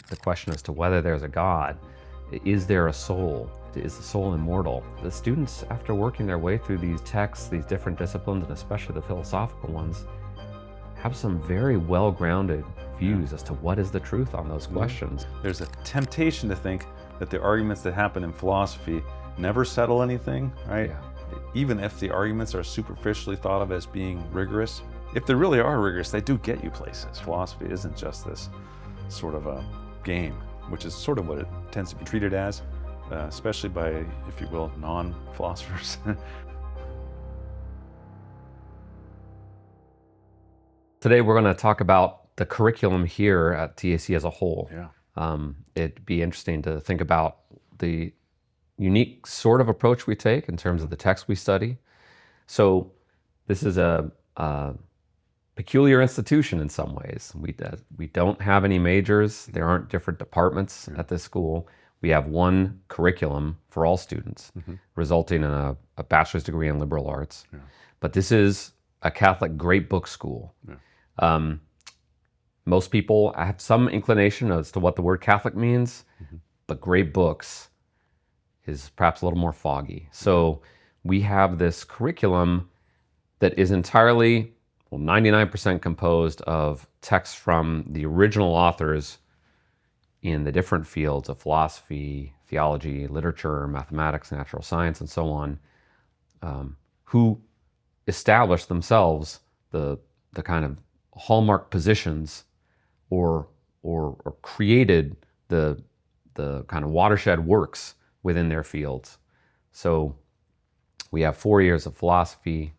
the question as to whether there's a God. Is there a soul? Is the soul immortal? The students, after working their way through these texts, these different disciplines, and especially the philosophical ones, have some very well-grounded views as to what is the truth on those questions. There's a temptation to think that the arguments that happen in philosophy never settle anything, right? Yeah. Even if the arguments are superficially thought of as being rigorous. If they really are rigorous, they do get you places. Philosophy isn't just this sort of a game, which is sort of what it tends to be treated as, especially by, if you will, non-philosophers. Today we're going to talk about the curriculum here at TAC as a whole. Yeah. It'd be interesting to think about the unique sort of approach we take in terms of the text we study. So this is a peculiar institution in some ways. We don't have any majors. There aren't different departments at this school. We have one curriculum for all students, resulting in a bachelor's degree in liberal arts. Yeah. But this is a Catholic great book school. Yeah. Most people have some inclination as to what the word Catholic means, but great books is perhaps a little more foggy. So we have this curriculum that is entirely, 99% composed of texts from the original authors in the different fields of philosophy, theology, literature, mathematics, natural science, and so on, who established themselves the kind of hallmark positions or created the kind of watershed works within their fields. So we have 4 years of philosophy,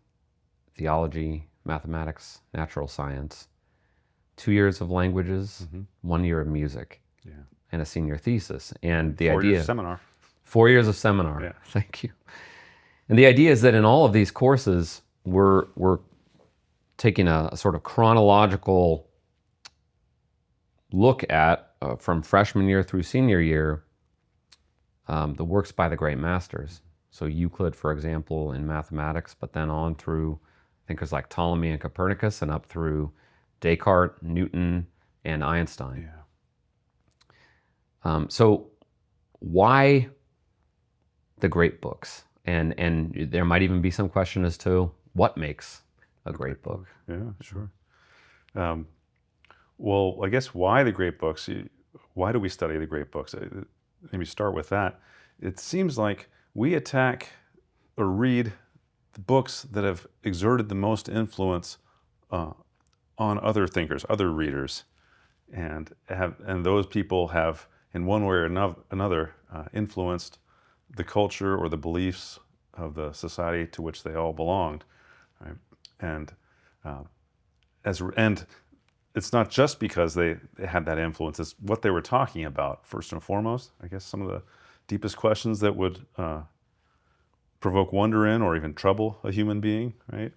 theology, mathematics, natural science, 2 years of languages, 1 year of music, and a senior thesis. And the 4 idea, years of seminar. 4 years of seminar. Yeah. Thank you. And the idea is that in all of these courses, we're taking a sort of chronological look at, from freshman year through senior year, the works by the great masters. So Euclid, for example, in mathematics, but then on through thinkers like Ptolemy and Copernicus, and up through Descartes, Newton, and Einstein. Yeah. So why the great books? And there might even be some question as to what makes a great book. Yeah, sure. Well, I guess why the great books? Why do we study the great books? Maybe start with that. It seems like we attack or read the books that have exerted the most influence on other thinkers, other readers, and those people have, in one way or another, influenced the culture or the beliefs of the society to which they all belonged, right? And it's not just because they had that influence; it's what they were talking about first and foremost. I guess some of the deepest questions that would provoke wonder in, or even trouble a human being, right?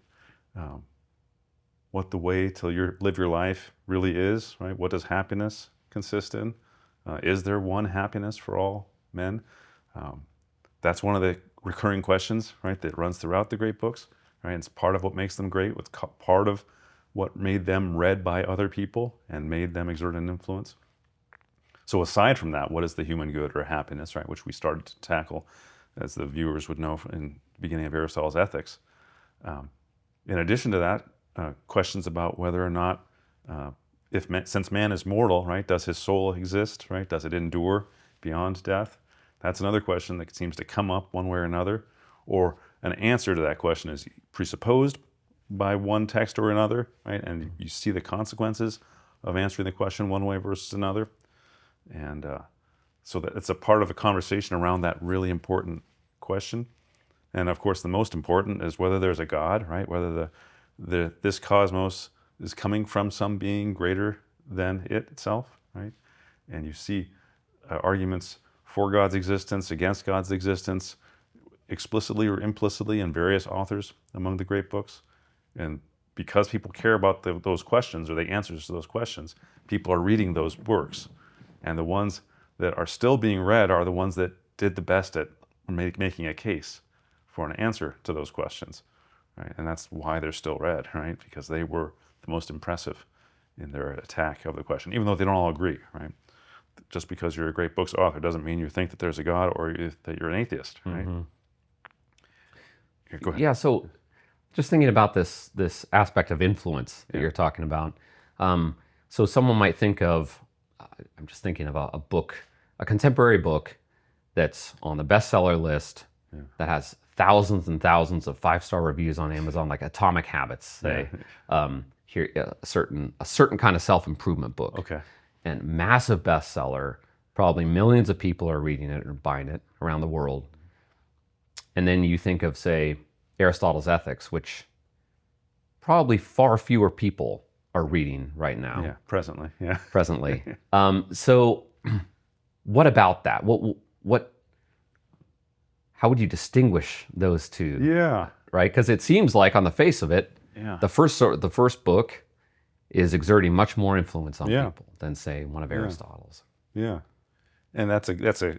What the way to live your life really is, right? What does happiness consist in? Is there one happiness for all men? That's one of the recurring questions, right, that runs throughout the great books, right? It's part of what makes them great. It's part of what made them read by other people and made them exert an influence. So aside from that, what is the human good or happiness, right, which we started to tackle, as the viewers would know in the beginning of Aristotle's Ethics. In addition to that, questions about whether or not, since man is mortal, right, does his soul exist, right? Does it endure beyond death? That's another question that seems to come up one way or another. Or an answer to that question is presupposed by one text or another, right? And you see the consequences of answering the question one way versus another. And so that it's a part of a conversation around that really important question. And of course, the most important is whether there's a God, right? Whether this cosmos is coming from some being greater than it itself, right? And you see arguments for God's existence, against God's existence, explicitly or implicitly in various authors among the great books. And because people care about those questions or the answers to those questions, people are reading those works. And the ones that are still being read are the ones that did the best at making a case for an answer to those questions, right? And that's why they're still read, right? Because they were the most impressive in their attack of the question, even though they don't all agree, right? just because you're a great books author doesn't mean you think that there's a God or that you're an atheist, right? Here, go ahead. Yeah, so just thinking about this aspect of influence that you're talking about. So someone might think of, I'm just thinking of a book, a contemporary book that's on the bestseller list that has thousands and thousands of 5-star reviews on Amazon, like Atomic Habits, say. Here, a certain kind of self-improvement book. Okay. And massive bestseller, probably millions of people are reading it or buying it around the world. And then you think of, say, Aristotle's Ethics, which probably far fewer people are reading right now. Yeah, presently. Yeah. Presently. So what about that? How would you distinguish those two? Yeah. Right? Because it seems like on the face of it, the first book is exerting much more influence on people than, say, one of Aristotle's. Yeah. And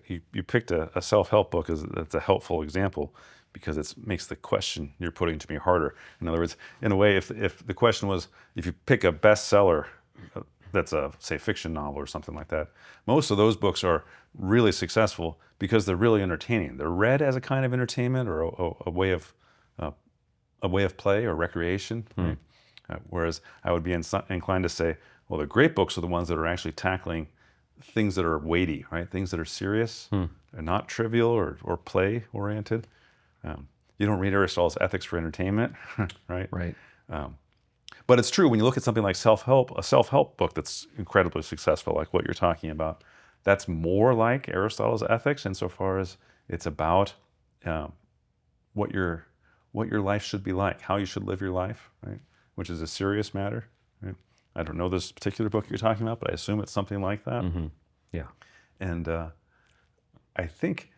you picked a self-help book that's a helpful example because it makes the question you're putting to me harder. In other words, in a way, if the question was, if you pick a bestseller that's a, say, fiction novel or something like that, most of those books are really successful because they're really entertaining. They're read as a kind of entertainment or a way of play or recreation. Right? Whereas I would be inclined to say, well, the great books are the ones that are actually tackling things that are weighty, right? Things that are serious and not trivial or play oriented. You don't read Aristotle's Ethics for entertainment, right? Right. But it's true when you look at something like a self-help book that's incredibly successful, like what you're talking about, that's more like Aristotle's Ethics insofar as it's about what your life should be like, how you should live your life, right? Which is a serious matter. Right? I don't know this particular book you're talking about, but I assume it's something like that. Yeah. And I think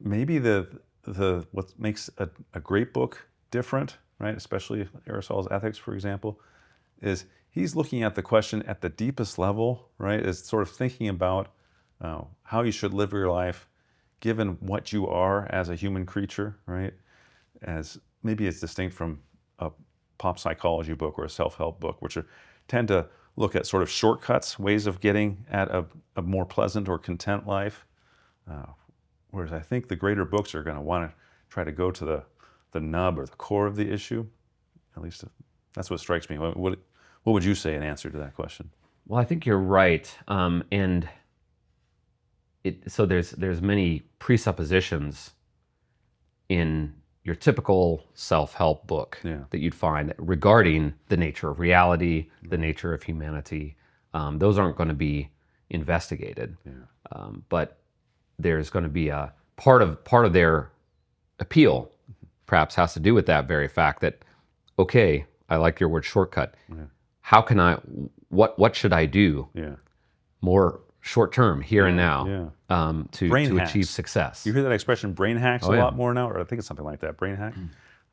maybe what makes a great book different, right, especially Aristotle's Ethics, for example, is he's looking at the question at the deepest level, right, is sort of thinking about how you should live your life given what you are as a human creature, right, as maybe it's distinct from a pop psychology book or a self-help book, which tend to look at sort of shortcuts, ways of getting at a more pleasant or content life. Whereas I think the greater books are going to want to try to go to the nub or the core of the issue. At least that's what strikes me. What would you say in answer to that question? Well, I think you're right. So there's many presuppositions in your typical self-help book that you'd find regarding the nature of reality, the nature of humanity. Those aren't going to be investigated, but there's going to be a part of their appeal, perhaps, has to do with that very fact that, okay, I like your word shortcut. How can what should I do more short term, here and now, to achieve success? You hear that expression, brain hacks, a lot more now, or I think it's something like that, brain hack,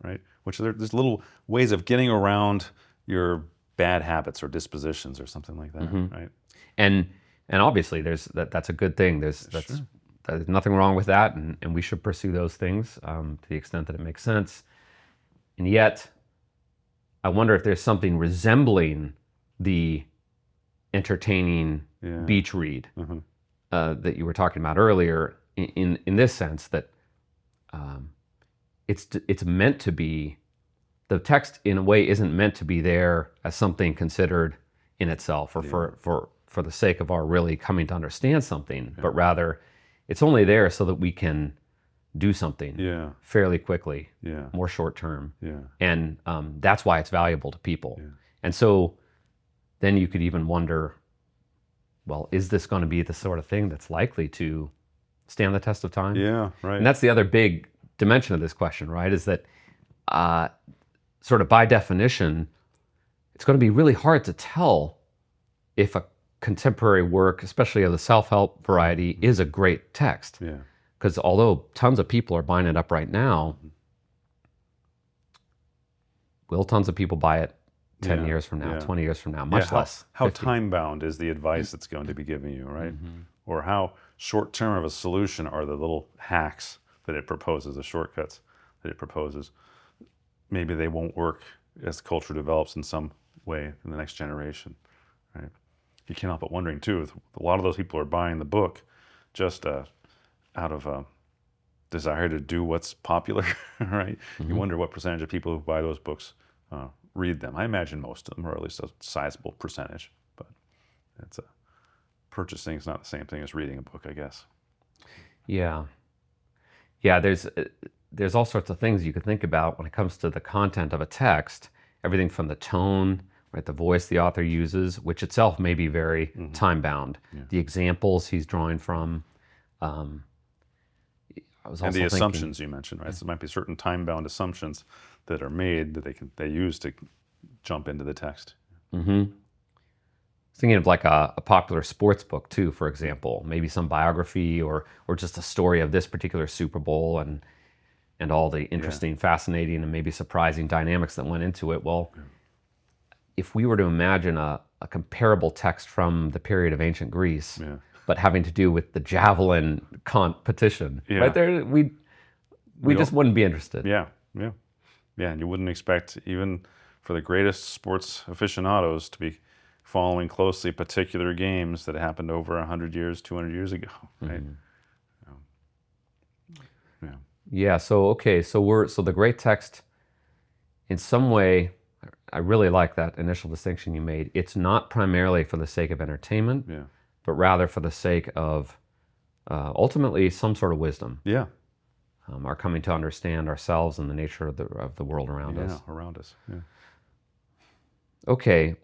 right? Which there's little ways of getting around your bad habits or dispositions or something like that, right? And obviously that's a good thing. There's nothing wrong with that, and we should pursue those things to the extent that it makes sense. And yet, I wonder if there's something resembling the entertaining beach read that you were talking about earlier, in this sense that it's meant to be, the text in a way isn't meant to be there as something considered in itself or for the sake of our really coming to understand something, but rather it's only there so that we can do something fairly quickly, more short term. And that's why it's valuable to people. And so then you could even wonder, well, is this going to be the sort of thing that's likely to stand the test of time? Yeah, right. And that's the other big dimension of this question, right? Is that sort of by definition, it's going to be really hard to tell if a contemporary work, especially of the self-help variety, is a great text. Because although tons of people are buying it up right now, will tons of people buy it 10 years from now, 20 years from now, much less? How time-bound is the advice that's going to be giving you, right? Or how short-term of a solution are the little hacks that it proposes, the shortcuts that it proposes? Maybe they won't work as culture develops in some way in the next generation, right? you can't help but wondering too, a lot of those people are buying the book just out of a desire to do what's popular, right? You wonder what percentage of people who buy those books read them. I imagine most of them, or at least a sizable percentage, but it's purchasing is not the same thing as reading a book, I guess. Yeah. There's all sorts of things you could think about when it comes to the content of a text. Everything from the tone, right, the voice the author uses, which itself may be very time bound. Yeah. The examples he's drawing from. I was also And the thinking, assumptions you mentioned, right? So there might be certain time-bound assumptions that are made that they use to jump into the text. Thinking of like a popular sports book too, for example, maybe some biography or just a story of this particular Super Bowl and all the interesting, fascinating, and maybe surprising dynamics that went into it. Well, if we were to imagine a comparable text from the period of ancient Greece, but having to do with the javelin competition, right there, we just wouldn't be interested. Yeah, and you wouldn't expect even for the greatest sports aficionados to be following closely particular games that happened over 100 years, 200 years ago, right? Yeah. So the great text, in some way, I really like that initial distinction you made. It's not primarily for the sake of entertainment, but rather for the sake of ultimately some sort of wisdom. Yeah. Our coming to understand ourselves and the nature of the world around us. Yeah, around us. Yeah. Okay.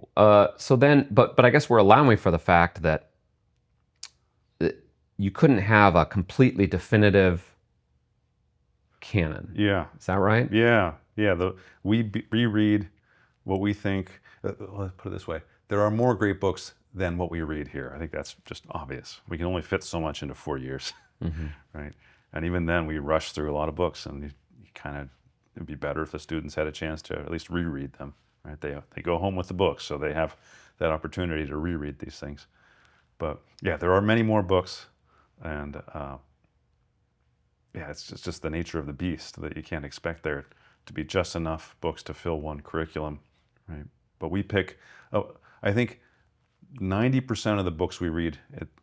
So then, but I guess we're allowing for the fact that you couldn't have a completely definitive canon. Yeah. Is that right? Yeah. We reread what we think. Let's put it this way: there are more great books than what we read here. I think that's just obvious. We can only fit so much into 4 years, right? And even then, we rush through a lot of books, and it'd be better if the students had a chance to at least reread them. Right? They go home with the books, so they have that opportunity to reread these things. But yeah, there are many more books, and it's just the nature of the beast that you can't expect there to be just enough books to fill one curriculum, right? But we pick, I think 90% of the books we read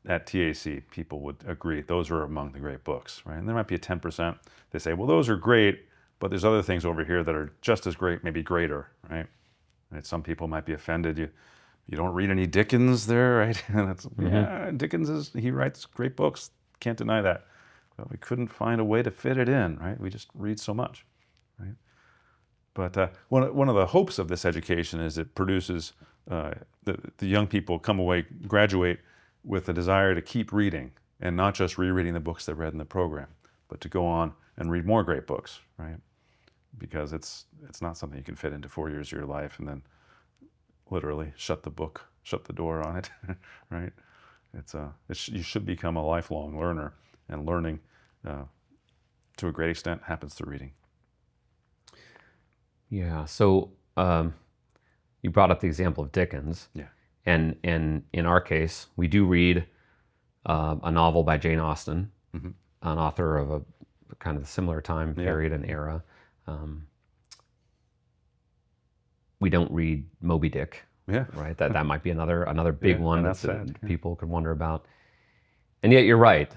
at TAC, people would agree those are among the great books, right? And there might be a 10% they say, well, those are great, but there's other things over here that are just as great, maybe greater, right? Some people might be offended. You don't read any Dickens there, right? Yeah, Dickens he writes great books. Can't deny that. But we couldn't find a way to fit it in, right? We just read so much, right? But one of the hopes of this education is it produces the young people graduate with a desire to keep reading and not just rereading the books they read in the program, but to go on and read more great books, right? Because it's not something you can fit into 4 years of your life and then literally shut the door on it, right? You should become a lifelong learner, and learning to a great extent happens through reading. Yeah. So you brought up the example of Dickens. Yeah. And in our case, we do read a novel by Jane Austen, an author of a kind of a similar time period and era. We don't read Moby Dick, right? That might be another big one that people could wonder about. And yet you're right.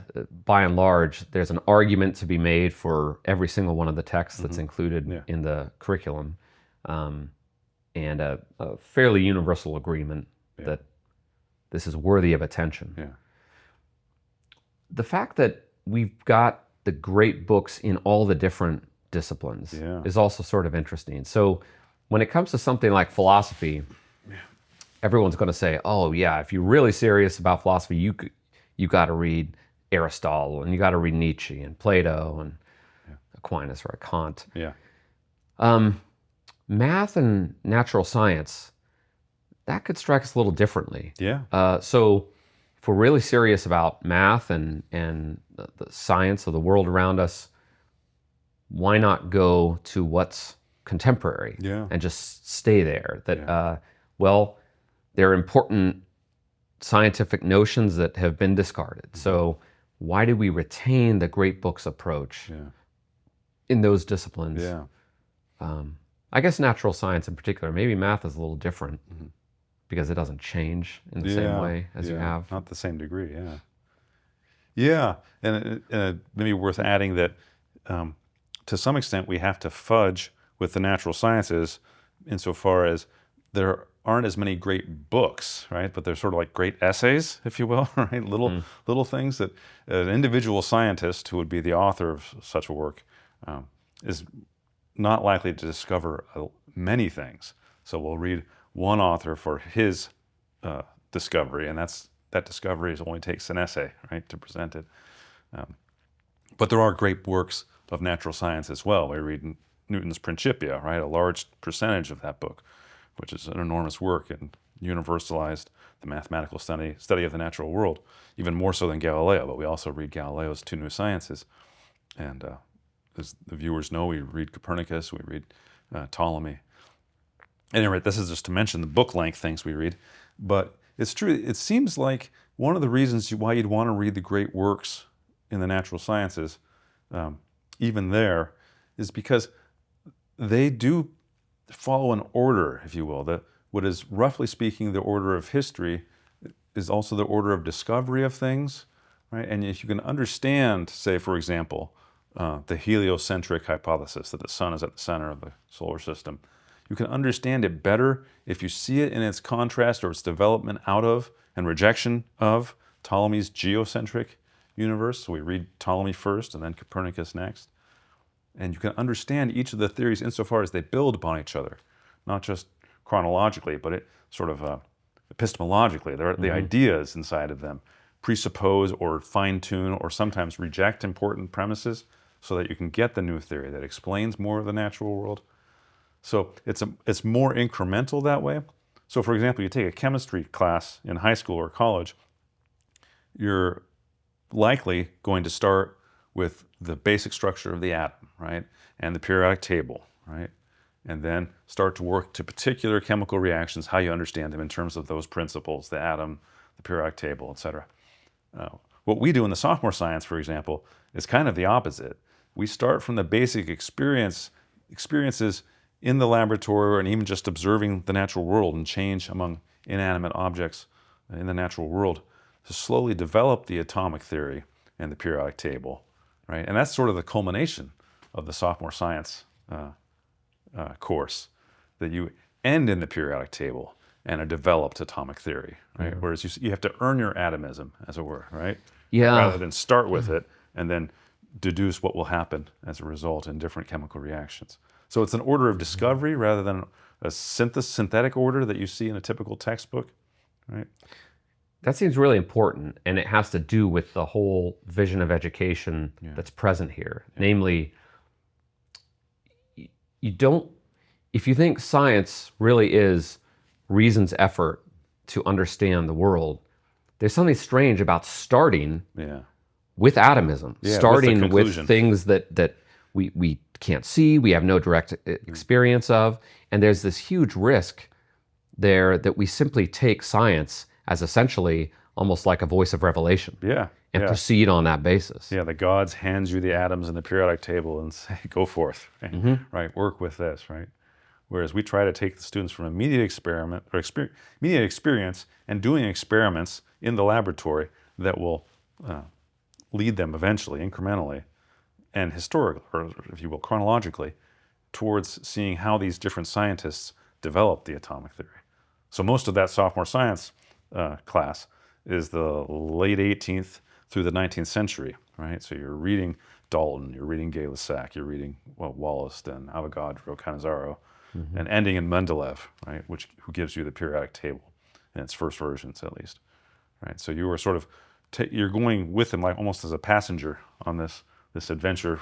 By and large, there's an argument to be made for every single one of the texts that's included in the curriculum, and a fairly universal agreement that this is worthy of attention. Yeah. The fact that we've got the great books in all the different disciplines is also sort of interesting. So when it comes to something like philosophy, everyone's going to say, oh yeah, if you're really serious about philosophy, you got to read Aristotle, and you got to read Nietzsche and Plato and Aquinas or Kant. Yeah. Math and natural science, that could strike us a little differently. Yeah. So if we're really serious about math and the science of the world around us, why not go to what's contemporary and just stay there? There are important scientific notions that have been discarded. So why do we retain the great books approach in those disciplines? Yeah. I guess natural science in particular, maybe math is a little different. because it doesn't change in the same way as you have. Not the same degree, Yeah, and maybe worth adding that to some extent we have to fudge with the natural sciences insofar as there aren't as many great books, right? But they're sort of like great essays, if you will, right? Little things that an individual scientist who would be the author of such a work is not likely to discover many things. So we'll read one author for his discovery, and that discovery only takes an essay, right, to present it. But there are great works of natural science as well. We read Newton's Principia, right, a large percentage of that book, which is an enormous work and universalized the mathematical study of the natural world, even more so than Galileo. But we also read Galileo's Two New Sciences. And as the viewers know, we read Copernicus, we read Ptolemy. Anyway, this is just to mention the book length things we read. But it's true, it seems like one of the reasons why you'd want to read the great works in the natural sciences, even there, is because they do follow an order, if you will. What is, roughly speaking, the order of history is also the order of discovery of things, right? And if you can understand, say, for example, the heliocentric hypothesis, that the sun is at the center of the solar system, you can understand it better if you see it in its contrast or its development out of and rejection of Ptolemy's geocentric universe. So we read Ptolemy first and then Copernicus next. And you can understand each of the theories insofar as they build upon each other, not just chronologically, but it sort of epistemologically. The ideas inside of them presuppose or fine-tune or sometimes reject important premises so that you can get the new theory that explains more of the natural world. So it's more incremental that way. So for example, you take a chemistry class in high school or college, you're likely going to start with the basic structure of the atom, right? And the periodic table, right? And then start to work to particular chemical reactions, how you understand them in terms of those principles, the atom, the periodic table, etc. What we do in the sophomore science, for example, is kind of the opposite. We start from the basic experiences in the laboratory and even just observing the natural world and change among inanimate objects in the natural world to slowly develop the atomic theory and the periodic table, right? And that's sort of the culmination of the sophomore science course, that you end in the periodic table and a developed atomic theory, right? Whereas you have to earn your atomism, as it were, right? Yeah. Rather than start with it and then deduce what will happen as a result in different chemical reactions. So it's an order of discovery rather than a synthetic order that you see in a typical textbook, right? That seems really important, and it has to do with the whole vision of education that's present here. Namely, if you think science really is reason's effort to understand the world, there's something strange about starting with atomism, starting with things that we can't see, we have no direct experience of, and there's this huge risk there that we simply take science as essentially almost like a voice of revelation and proceed on that basis. Yeah, the gods hand you the atoms in the periodic table and say, go forth, right? Work with this, right? Whereas we try to take the students from immediate experience and doing experiments in the laboratory that will lead them eventually, incrementally, and historically, or if you will, chronologically, towards seeing how these different scientists developed the atomic theory. So most of that sophomore science class is the late 18th through the 19th century, right? So you're reading Dalton, you're reading Gay-Lussac, you're reading Wollaston, Avogadro, Cannizzaro, and ending in Mendeleev, right? Who gives you the periodic table in its first versions, at least, right? So you were sort of you're going with him like almost as a passenger on this adventure,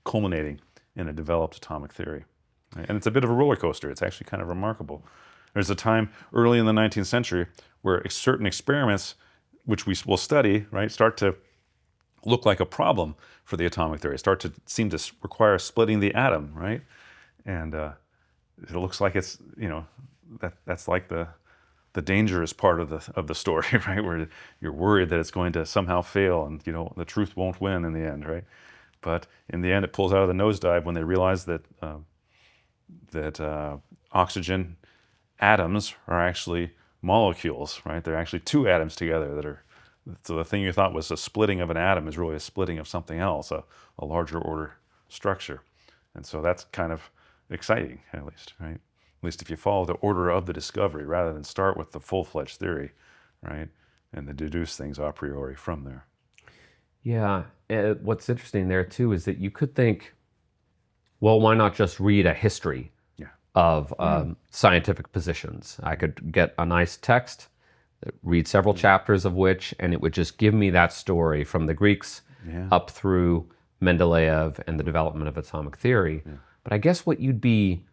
culminating in a developed atomic theory, right? And it's a bit of a roller coaster. It's actually kind of remarkable. There's a time early in the 19th century where certain experiments, which we will study, right, start to look like a problem for the atomic theory, start to seem to require splitting the atom, right? And it looks like it's, that's like the dangerous part of the story, right? Where you're worried that it's going to somehow fail and, the truth won't win in the end, right? But in the end, it pulls out of the nosedive when they realize that oxygen atoms are actually molecules, right? They're actually two atoms together that are, so the thing you thought was a splitting of an atom is really a splitting of something else, a larger order structure. And so that's kind of exciting, at least, right? At least if you follow the order of the discovery rather than start with the full-fledged theory, right? And then deduce things a priori from there. Yeah. What's interesting there too is that you could think, well, why not just read a history of scientific positions? I could get a nice text, read several chapters of which, and it would just give me that story from the Greeks up through Mendeleev and the development of atomic theory. But I guess what you'd be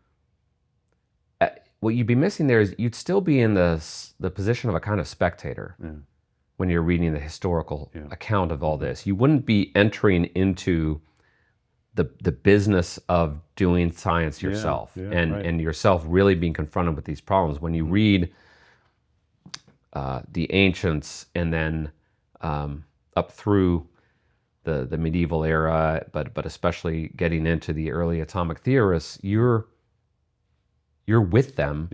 missing there is you'd still be in the position of a kind of spectator when you're reading the historical account of all this. You wouldn't be entering into the business of doing science yourself and yourself really being confronted with these problems. When you read the ancients and then up through the medieval era, but especially getting into the early atomic theorists, you're with them,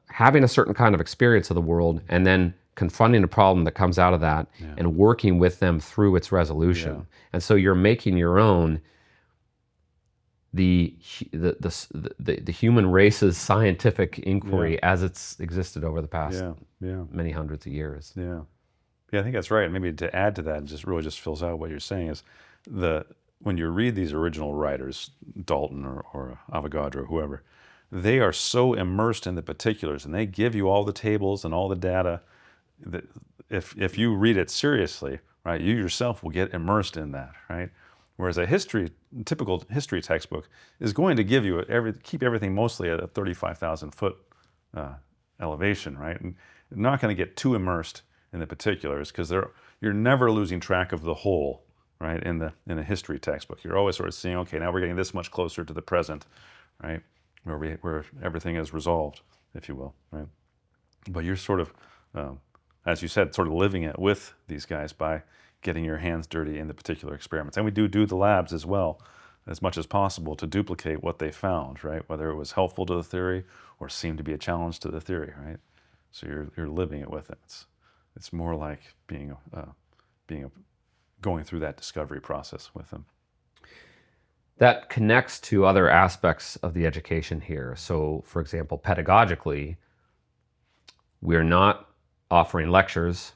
having a certain kind of experience of the world, and then confronting a problem that comes out of that and working with them through its resolution. And so you're making your own the human race's scientific inquiry as it's existed over the past many hundreds of years. Yeah, I think that's right. Maybe to add to that, and just really just fills out what you're saying, is when you read these original writers, Dalton or Avogadro, whoever, they are so immersed in the particulars, and they give you all the tables and all the data that if you read it seriously, right, you yourself will get immersed in that, right? Whereas a typical history textbook is going to give you keep everything mostly at a 35,000 foot elevation, right? And not going to get too immersed in the particulars, because you're never losing track of the whole, right? In a history textbook, you're always sort of seeing, okay, now we're getting this much closer to the present, right? Where everything is resolved, if you will, right? But you're sort of, as you said, sort of living it with these guys by getting your hands dirty in the particular experiments. And we do the labs as well, as much as possible, to duplicate what they found, right? Whether it was helpful to the theory or seemed to be a challenge to the theory, right? So you're living it with it. It's more like going through that discovery process with them. That connects to other aspects of the education here. So, for example, pedagogically, we're not offering lectures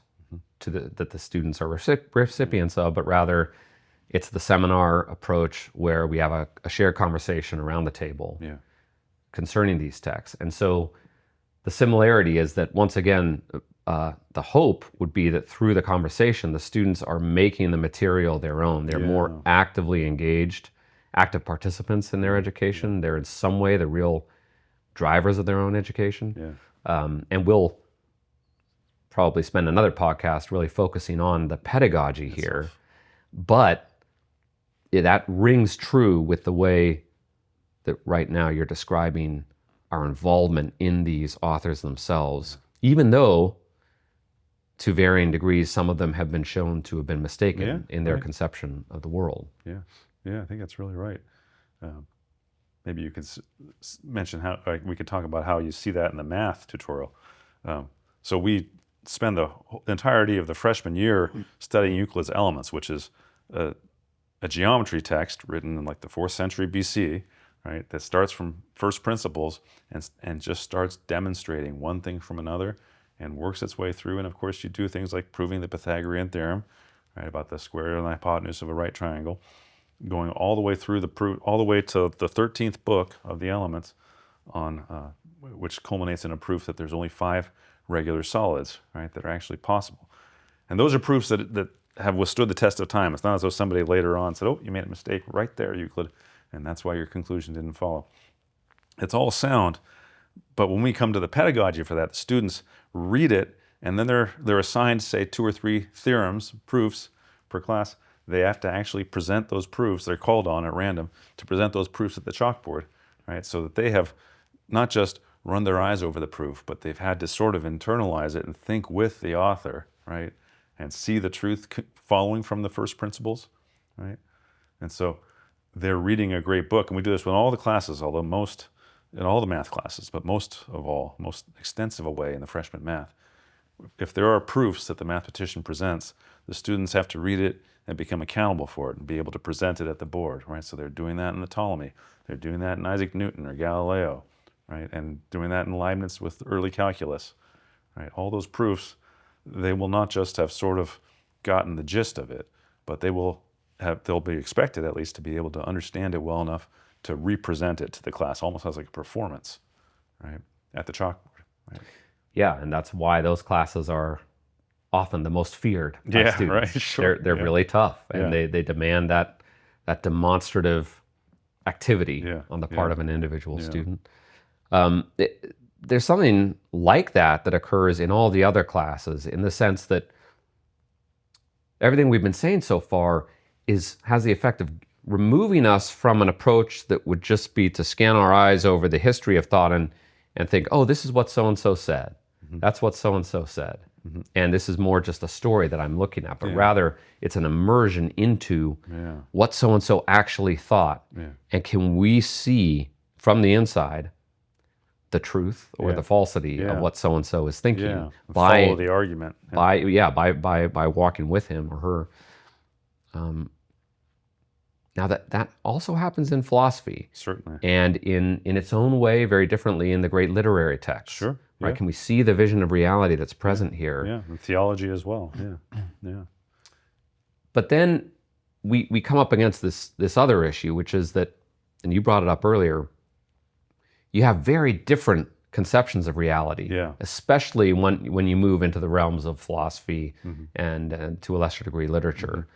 that the students are recipients of, but rather it's the seminar approach where we have a shared conversation around the table concerning these texts. And so the similarity is that, once again, the hope would be that through the conversation, the students are making the material their own. They're more actively engaged, active participants in their education. They're in some way the real drivers of their own education. And we'll probably spend another podcast really focusing on the pedagogy here. But that rings true with the way that right now you're describing our involvement in these authors themselves, even though to varying degrees, some of them have been shown to have been mistaken in their conception of the world. I think that's really right. Maybe you could mention how, we could talk about how you see that in the math tutorial. So we spend the entirety of the freshman year studying Euclid's Elements, which is a geometry text written in like the 4th century BC, right? That starts from first principles and just starts demonstrating one thing from another and works its way through. And of course, you do things like proving the Pythagorean theorem, right, about the square and the hypotenuse of a right triangle, going all the way through all the way to the 13th book of the Elements, which culminates in a proof that there's only 5 regular solids, right, that are actually possible. And those are proofs that have withstood the test of time. It's not as though somebody later on said, oh, you made a mistake right there, Euclid, and that's why your conclusion didn't follow. It's all sound, but when we come to the pedagogy for that, the students read it, and then they're assigned, say, 2 or 3 theorems, proofs per class. They have to actually present those proofs. They're called on at random to present those proofs at the chalkboard, right? So that they have not just run their eyes over the proof, but they've had to sort of internalize it and think with the author, right? And see the truth following from the first principles, right? And so they're reading a great book. And we do this with all the classes, although most in all the math classes, but most extensive a way in the freshman math. If there are proofs that the mathematician presents, the students have to read it and become accountable for it and be able to present it at the board, right? So they're doing that in the Ptolemy, they're doing that in Isaac Newton or Galileo, right? And doing that in Leibniz with early calculus, right? All those proofs, they will not just have sort of gotten the gist of it, but they'll be expected at least to be able to understand it well enough to represent it to the class, almost as like a performance, right? At the chalkboard, right? Yeah, and that's why those classes are often the most feared by Yeah, students. right, sure. They're Yeah. really tough, and Yeah. they demand that demonstrative activity Yeah, on the part yeah. of an individual Yeah. student. There's something like that occurs in all the other classes, in the sense that everything we've been saying so far has the effect of removing us from an approach that would just be to scan our eyes over the history of thought and think, oh, this is what so-and-so said. That's what so-and-so said. And this is more just a story that I'm looking at, but rather it's an immersion into what so-and-so actually thought. And can we see from the inside the truth or the falsity of what so-and-so is thinking Follow the argument. by walking with him or her. Now that also happens in philosophy. Certainly. And in its own way, very differently in the great literary texts. Sure. Right? Can we see the vision of reality that's present here? Yeah, and theology as well. Yeah. But then we come up against this other issue, which is that, and you brought it up earlier, you have very different conceptions of reality, especially when you move into the realms of philosophy and to a lesser degree literature.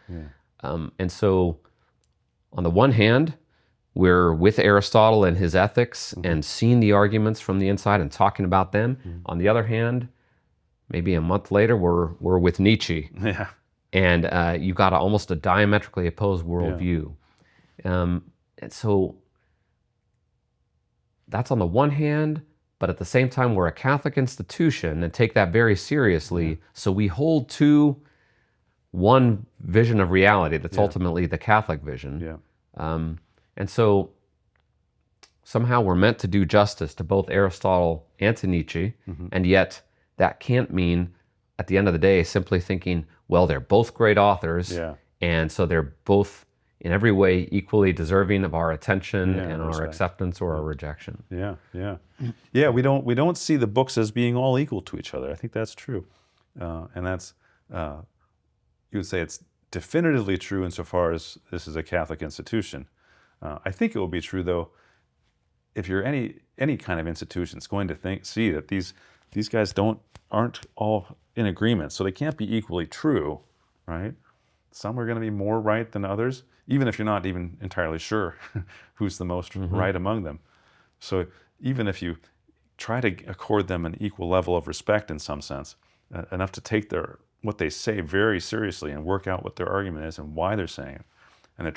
And so on the one hand, we're with Aristotle and his ethics and seeing the arguments from the inside and talking about them. On the other hand, maybe a month later, we're with Nietzsche. Yeah. And you've got almost a diametrically opposed worldview. And so that's on the one hand, but at the same time, we're a Catholic institution and take that very seriously. So we hold to one vision of reality that's ultimately the Catholic vision. And so somehow we're meant to do justice to both Aristotle and to Nietzsche, and yet that can't mean, at the end of the day, simply thinking, well, they're both great authors, and so they're both in every way equally deserving of our attention and our acceptance or our rejection. Yeah. We don't see the books as being all equal to each other. I think that's true, and that's you would say it's definitively true insofar as this is a Catholic institution. I think it will be true, though, if you're any kind of institution, it's going to see that these guys aren't all in agreement, so they can't be equally true, right? Some are going to be more right than others, even if you're not even entirely sure who's the most right among them. So even if you try to accord them an equal level of respect in some sense, enough to take what they say very seriously and work out what their argument is and why they're saying it, and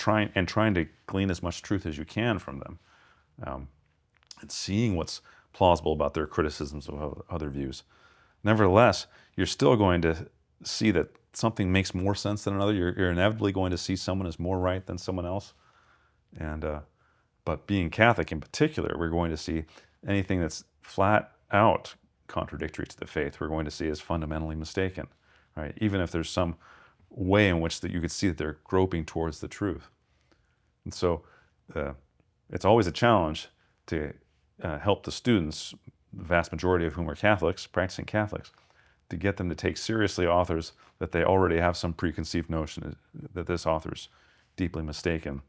trying to glean as much truth as you can from them, and seeing what's plausible about their criticisms of other views. Nevertheless, you're still going to see that something makes more sense than another. You're inevitably going to see someone as more right than someone else. And but being Catholic in particular, we're going to see anything that's flat out contradictory to the faith, we're going to see as fundamentally mistaken, right? Even if there's some way in which that you could see that they're groping towards the truth. And so it's always a challenge to help the students, the vast majority of whom are Catholics, practicing Catholics, to get them to take seriously authors that they already have some preconceived notion that this author's deeply mistaken.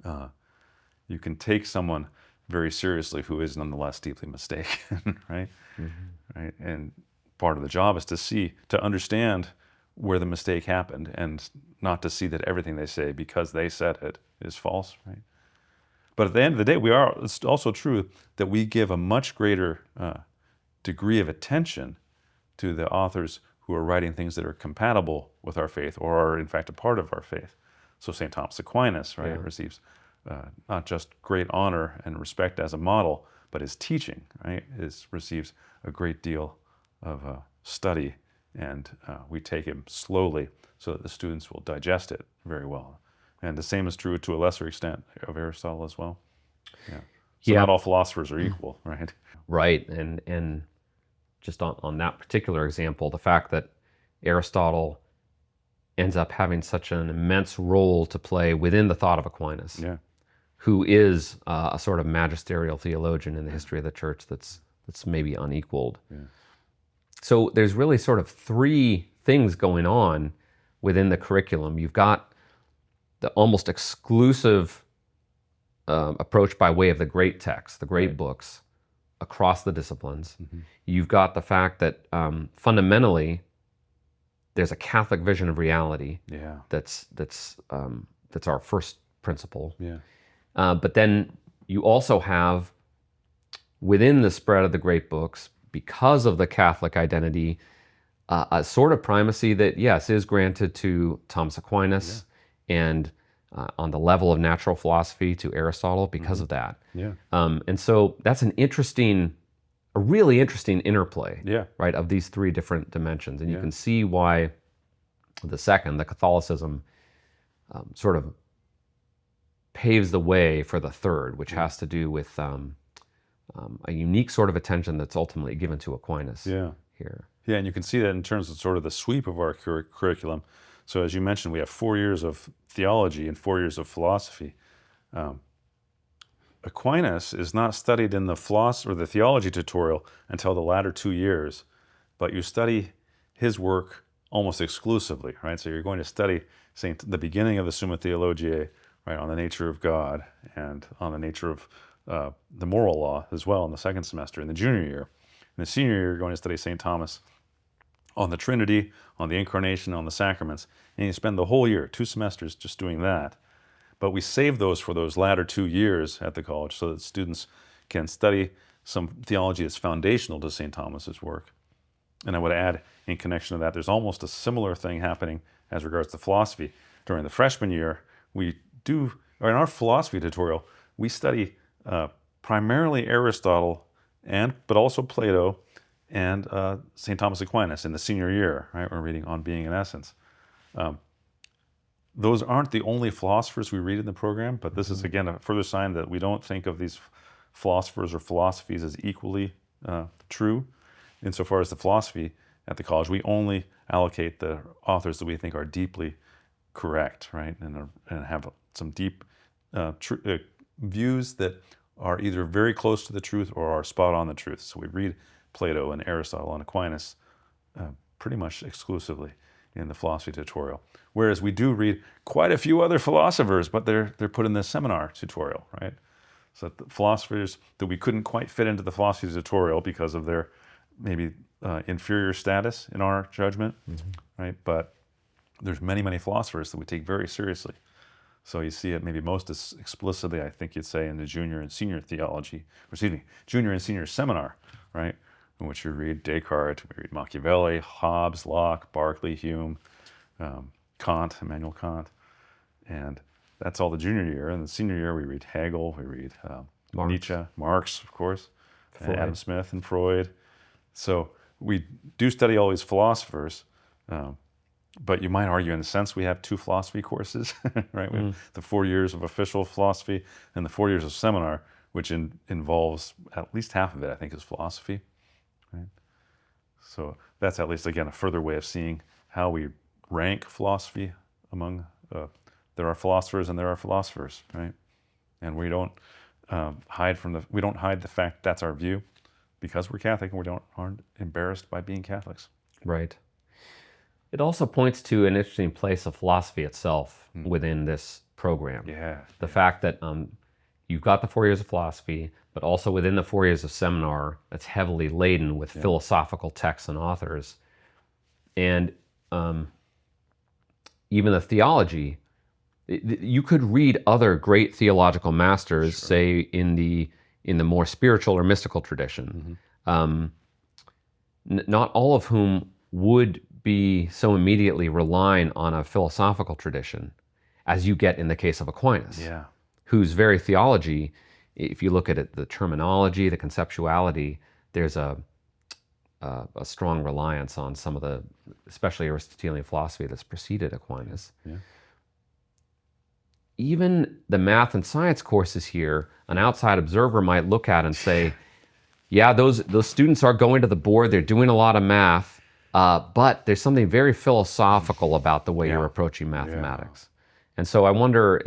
You can take someone very seriously who is nonetheless deeply mistaken, right? Right? And part of the job is to understand where the mistake happened and not to see that everything they say because they said it is false, right? But at the end of the day, it's also true that we give a much greater degree of attention to the authors who are writing things that are compatible with our faith or are in fact a part of our faith. So St. Thomas Aquinas, right, receives not just great honor and respect as a model, but his teaching, right, receives a great deal of study, and we take him slowly so that the students will digest it very well. And the same is true to a lesser extent of Aristotle as well. So Yeah. not all philosophers are equal, right? Right. And just on that particular example, the fact that Aristotle ends up having such an immense role to play within the thought of Aquinas, Yeah. who is a sort of magisterial theologian in the history of the church that's maybe unequaled. Yeah. So there's really sort of three things going on within the curriculum. You've got the almost exclusive approach by way of the great texts, the great Right. books across the disciplines. Mhm. You've got the fact that fundamentally there's a Catholic vision of reality Yeah. that's our first principle. Yeah. But then you also have, within the spread of the great books, because of the Catholic identity, a sort of primacy that, yes, is granted to Thomas Aquinas, and on the level of natural philosophy to Aristotle because of that. Yeah. And so that's a really interesting interplay, Yeah. right, of these three different dimensions. And you Yeah. can see why the Catholicism, sort of paves the way for the third, which has to do with a unique sort of attention that's ultimately given to Aquinas Yeah. here. Yeah, and you can see that in terms of sort of the sweep of our curriculum. So as you mentioned, we have 4 years of theology and 4 years of philosophy. Aquinas is not studied in the philosophy or the theology tutorial until the latter 2 years, but you study his work almost exclusively, right? So you're going to study the beginning of the Summa Theologiae, right, on the nature of God and on the nature of the moral law as well in the second semester. In the junior year, in the senior year, you're going to study St. Thomas on the Trinity, on the Incarnation, on the sacraments, and you spend the whole year, 2 semesters, just doing that. But we save those for those latter 2 years at the college so that students can study some theology that's foundational to St. Thomas's work. And I would add, in connection to that, there's almost a similar thing happening as regards to philosophy. During the freshman year, in our philosophy tutorial, we study primarily Aristotle, but also Plato and St. Thomas Aquinas in the senior year, right? We're reading On Being and Essence. Those aren't the only philosophers we read in the program, but this is, again, a further sign that we don't think of these philosophers or philosophies as equally true. Insofar as the philosophy at the college, we only allocate the authors that we think are deeply correct, right? And have some deep views that are either very close to the truth or are spot on the truth. So we read Plato and Aristotle and Aquinas pretty much exclusively in the philosophy tutorial. Whereas we do read quite a few other philosophers, but they're put in the seminar tutorial, right? So the philosophers that we couldn't quite fit into the philosophy tutorial because of their maybe inferior status in our judgment, right? But there's many, many philosophers that we take very seriously. So you see it maybe most explicitly, I think you'd say, in the junior and senior junior and senior seminar, right? In which you read Descartes, we read Machiavelli, Hobbes, Locke, Berkeley, Hume, Kant, Immanuel Kant. And that's all the junior year. And the senior year, we read Hegel, we read Nietzsche, Marx, of course, and Adam Smith and Freud. So we do study all these philosophers, but you might argue, in a sense, we have 2 philosophy courses, right? We have the 4 years of official philosophy and the 4 years of seminar, which involves at least half of it, I think, is philosophy, right? So that's at least, again, a further way of seeing how we rank philosophy among, there are philosophers and there are philosophers, right? And we don't hide the fact that's our view because we're Catholic, and we aren't embarrassed by being Catholics. Right. It also points to an interesting place of philosophy itself within this program. Yeah. The fact that you've got the 4 years of philosophy, but also within the 4 years of seminar that's heavily laden with philosophical texts and authors. And even the theology, you could read other great theological masters, say in the more spiritual or mystical tradition, not all of whom would be so immediately relying on a philosophical tradition as you get in the case of Aquinas, whose very theology, if you look at it, the terminology, the conceptuality, there's a strong reliance on some of the, especially Aristotelian philosophy that's preceded Aquinas. even the math and science courses here, an outside observer might look at and say, yeah, those students are going to the board, they're doing a lot of math, but there's something very philosophical about the way you're approaching mathematics. And so I wonder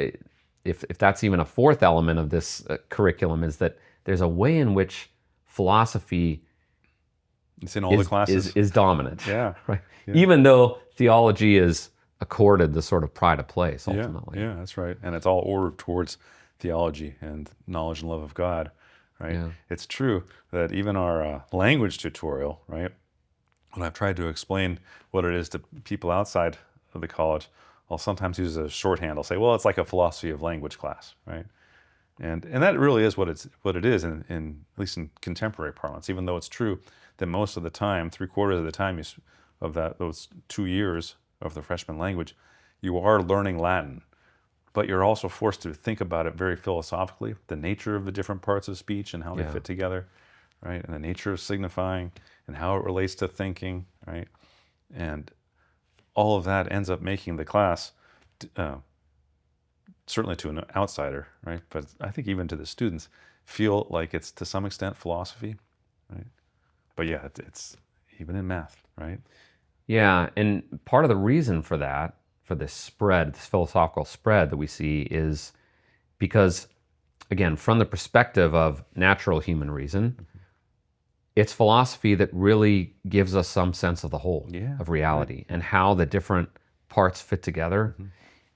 if that's even a fourth element of this curriculum, is that there's a way in which philosophy it's in all the classes. Is dominant. Yeah. Right. Yeah. Even though theology is accorded the sort of pride of place ultimately. Yeah, that's right. And it's all ordered towards theology and knowledge and love of God, right? Yeah. It's true that even our language tutorial, right, when I've tried to explain what it is to people outside of the college, I'll sometimes use a shorthand. I'll say, well, it's like a philosophy of language class, right? And that really is what it is in at least in contemporary parlance, even though it's true that most of the time, 3/4 of the time of those 2 years of the freshman language, you are learning Latin, but you're also forced to think about it very philosophically, the nature of the different parts of speech and how they fit together, right? And the nature of signifying and how it relates to thinking, right? And all of that ends up making the class, certainly to an outsider, right? But I think even to the students, feel like it's to some extent philosophy, right? But yeah, it's even in math, right? Yeah, and part of the reason for that, for this spread, this philosophical spread that we see, is because, again, from the perspective of natural human reason, it's philosophy that really gives us some sense of the whole, of reality, and how the different parts fit together.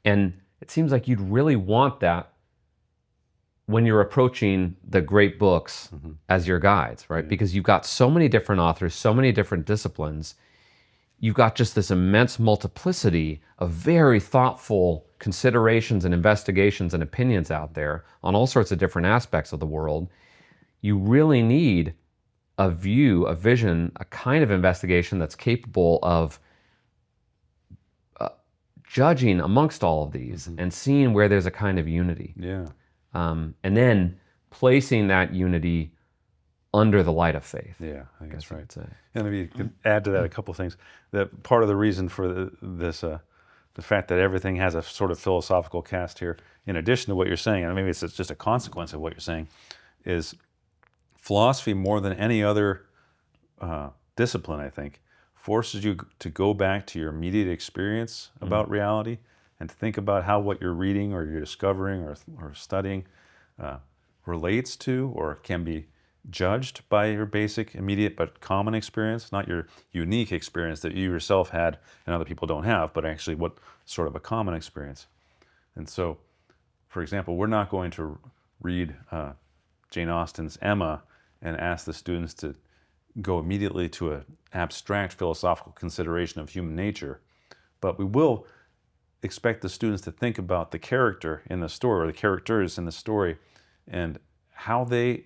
And it seems like you'd really want that when you're approaching the great books as your guides, right? Because you've got so many different authors, so many different disciplines. You've got just this immense multiplicity of very thoughtful considerations and investigations and opinions out there on all sorts of different aspects of the world. You really need a view, a vision, a kind of investigation that's capable of judging amongst all of these and seeing where there's a kind of unity. Yeah. And then placing that unity under the light of faith. Yeah, I think that's right. Say. And maybe you could add to that a couple of things. That part of the reason for the fact that everything has a sort of philosophical cast here, in addition to what you're saying, and maybe it's just a consequence of what you're saying, is philosophy more than any other discipline, I think, forces you to go back to your immediate experience about reality and to think about how what you're reading or you're discovering or studying relates to or can be judged by your basic, immediate, but common experience, not your unique experience that you yourself had and other people don't have, but actually what sort of a common experience. And so, for example, we're not going to read Jane Austen's Emma and ask the students to go immediately to an abstract philosophical consideration of human nature, but we will expect the students to think about the character in the story, or the characters in the story, and how the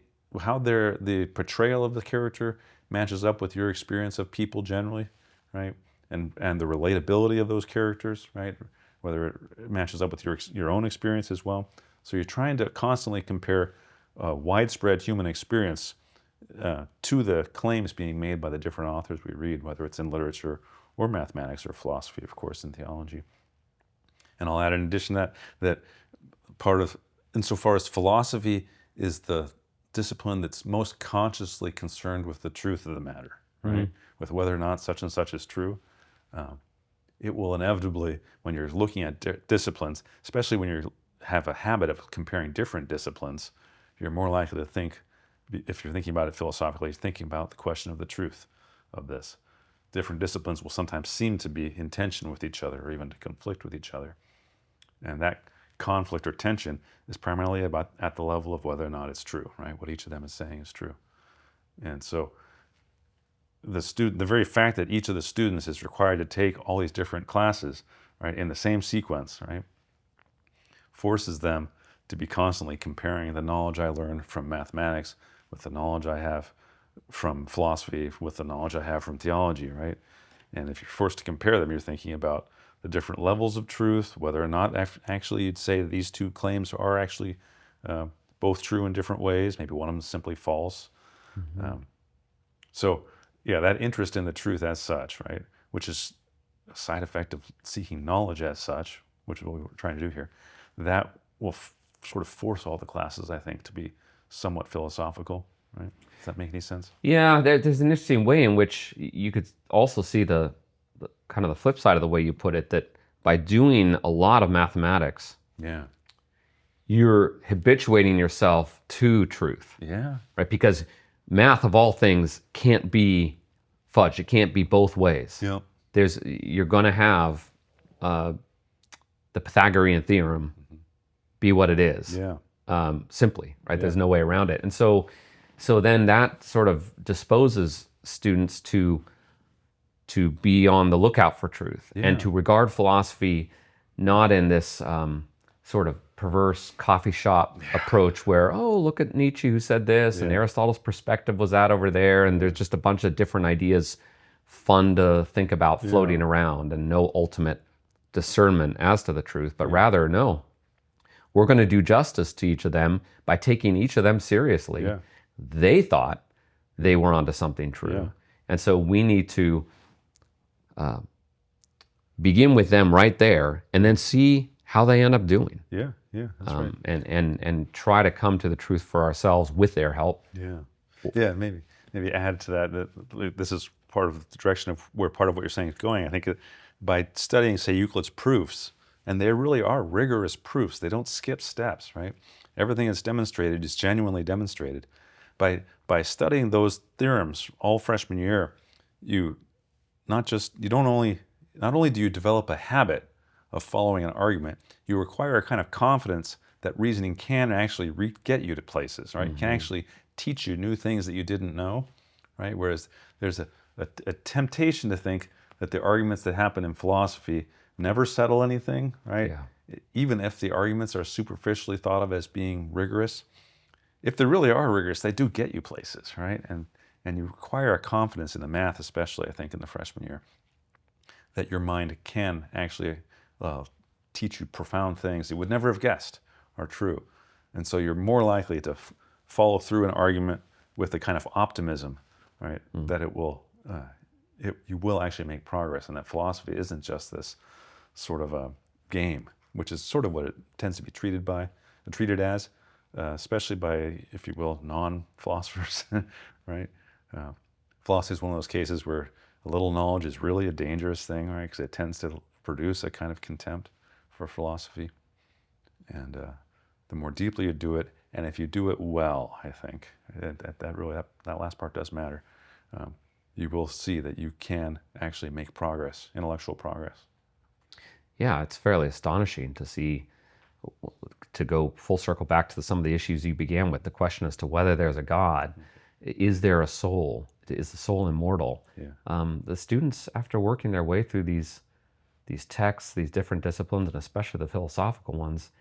portrayal of the character matches up with your experience of people generally, right? And the relatability of those characters, right? Whether it matches up with your own experience as well. So you're trying to constantly compare widespread human experience to the claims being made by the different authors we read, whether it's in literature or mathematics or philosophy, of course, in theology. And I'll add in addition that part of, insofar as philosophy is the discipline that's most consciously concerned with the truth of the matter, right? With whether or not such and such is true, it will inevitably, when you're looking at disciplines, especially when you have a habit of comparing different disciplines, you're more likely to think, if you're thinking about it philosophically, thinking about the question of the truth of this. Different disciplines will sometimes seem to be in tension with each other or even to conflict with each other. And that conflict or tension is primarily about at the level of whether or not it's true, right? What each of them is saying is true. And so the very fact that each of the students is required to take all these different classes, right, in the same sequence, right, forces them to be constantly comparing the knowledge I learned from mathematics with the knowledge I have from philosophy, with the knowledge I have from theology, right? And if you're forced to compare them, you're thinking about the different levels of truth, whether or not actually you'd say that these two claims are actually both true in different ways. Maybe one of them is simply false. So yeah, that interest in the truth as such, right, which is a side effect of seeking knowledge as such, which is what we're trying to do here. that will sort of force all the classes, I think, to be somewhat philosophical, right? Does that make any sense? Yeah, there's an interesting way in which you could also see the kind of the flip side of the way you put it, that by doing a lot of mathematics, Yeah. you're habituating yourself to truth, Yeah. right? Because math of all things can't be fudged. It can't be both ways. Yep. You're going to have the Pythagorean theorem be what it is. Yeah. Simply, right? Yeah. There's no way around it. And so then that sort of disposes students to be on the lookout for truth and to regard philosophy not in this sort of perverse coffee shop approach where, oh, look at Nietzsche who said this, and Aristotle's perspective was that over there, and there's just a bunch of different ideas fun to think about floating around, and no ultimate discernment as to the truth, but rather, no, we're going to do justice to each of them by taking each of them seriously. Yeah. They thought they were onto something true. Yeah. And so we need to begin with them right there and then see how they end up doing. Yeah. Yeah. That's right. And try to come to the truth for ourselves with their help. Yeah. Yeah. Maybe add to that this is part of the direction of where part of what you're saying is going. I think that by studying, say, Euclid's proofs, and they really are rigorous proofs. They don't skip steps, right? Everything that's demonstrated is genuinely demonstrated. By studying those theorems all freshman year, not only do you develop a habit of following an argument, you acquire a kind of confidence that reasoning can actually get you to places, right? It can actually teach you new things that you didn't know, right? Whereas there's a temptation to think that the arguments that happen in philosophy never settle anything, right? Yeah. Even if the arguments are superficially thought of as being rigorous, if they really are rigorous, they do get you places, right? And you acquire a confidence in the math, especially, I think, in the freshman year, that your mind can actually teach you profound things you would never have guessed are true. And so you're more likely to follow through an argument with the kind of optimism, right, that you will actually make progress, and that philosophy isn't just this sort of a game, which is sort of what it tends to be treated as, especially by, if you will, non-philosophers, right? Philosophy is one of those cases where a little knowledge is really a dangerous thing, right? Because it tends to produce a kind of contempt for philosophy. And the more deeply you do it, and if you do it well, I think, that last part does matter, you will see that you can actually make progress, intellectual progress. Yeah, it's fairly astonishing to go full circle back to some of the issues you began with, the question as to whether there's a God. Is there a soul? Is the soul immortal? Yeah. The students, after working their way through these texts, these different disciplines, and especially the philosophical ones,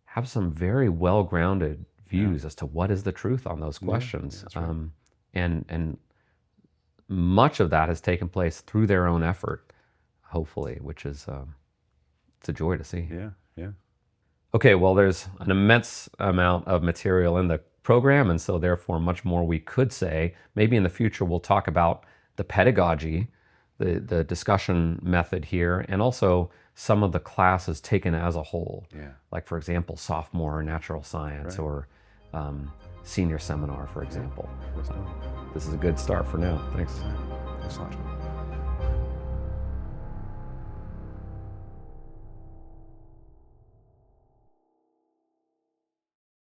have some very well-grounded views as to what is the truth on those questions. That's right. And much of that has taken place through their own effort, hopefully, which is it's a joy to see. Yeah, yeah. Okay, well, there's an immense amount of material in the program, and so therefore much more we could say. Maybe in the future we'll talk about the pedagogy, the discussion method here, and also some of the classes taken as a whole. Yeah. Like, for example, sophomore natural science, Right. or senior seminar, for example. Let's do it. This is a good start for now. Thanks. Thanks a lot, John.